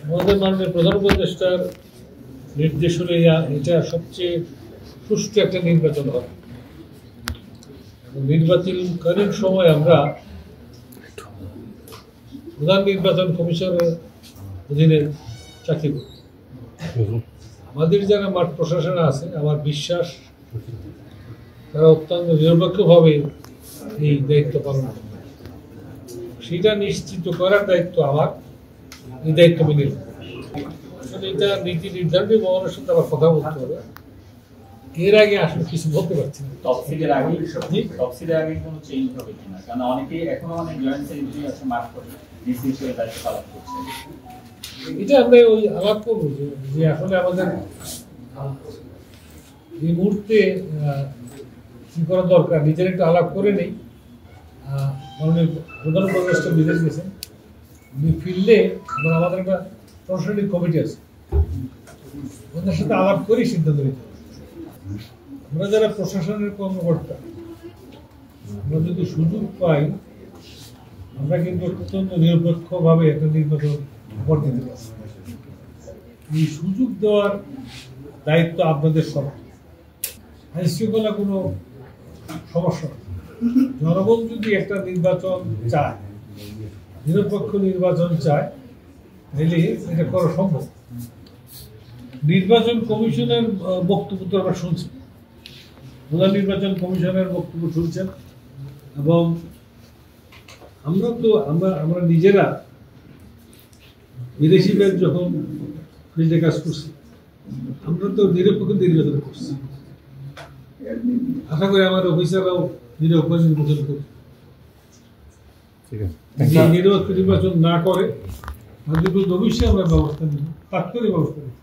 আমাদের মাননীয় প্রধান উপদেষ্টার নির্দেশনে এটা সবচেয়ে সুষ্ঠু একটা নির্বাচন হবে। নির্বাচনকালীন সময় আমরা প্রধান নির্বাচন কমিশনের অধীনে চাকরি করি। আমাদের যারা মাঠ প্রশাসনে আছে, আমার বিশ্বাস তারা অত্যন্ত নিরপেক্ষভাবে এই দায়িত্ব পালন করবে। সেটা নিশ্চিত করার দায়িত্ব আমার, এই দায়িত্ব মেনে নেব। আসলে এটা নীতি নির্ধারণী ভবনের সাথে আবার কথা বলতে হবে। এর আগে আসলে কিছু বলতে পারছি না। তফসিলের আগে কোনো চেঞ্জ হবে কিনা, কারণ অনেকেই এখনো অনেক জয়েন্ট সেক্রেটারি আছে মাঠ করে ডিসি হিসেবে দায়িত্ব পালন করছে। এটা আমরা ওই আলাপ করবো যে আসলে আমাদের এই মুহূর্তে কি করা দরকার, নিজের একটু আলাপ করে নেই। মাননীয় প্রধান উপদেষ্টা বিদেশ গেছেন, উনি ফিরলে আমাদের একটা প্রশাসনিক কমিটি আছে, ওদের সাথে আলাপ করেই সিদ্ধান্ত নিতে হবে। আমরা যারা প্রশাসনের কর্মকর্তা, আমরা যদি সুযোগ পাই, আমরা কিন্তু অত্যন্ত নিরপেক্ষভাবে একটা নির্বাচন ভোট দিতে পারি। এই সুযোগ দেওয়ার দায়িত্ব আপনাদের সব। আইন শৃঙ্খলা কোনো সমস্যা নেই। জনগণ যদি একটা নির্বাচন চায়, নিরপেক্ষ নির্বাচন চায়, তাহলে এটা করা সম্ভব। নির্বাচন কমিশনের বক্তব্য তো আমরা শুনছি, প্রধান নির্বাচন কমিশনের বক্তব্য শুনছেন, এবং আমরা নিজেরা বিদেশিদের যখন ফিল্ডে কাজ করছি, আমরা তো নিরপেক্ষ নির্বাচন করছি। আশা করি আমার অফিসাররাও নিরপেক্ষ নির্বাচন করবে। নিরপেক্ষ নির্বাচন না করে অবশ্যই আমরা ব্যবস্থা নিব, তাৎক্ষণিক ব্যবস্থা নিব।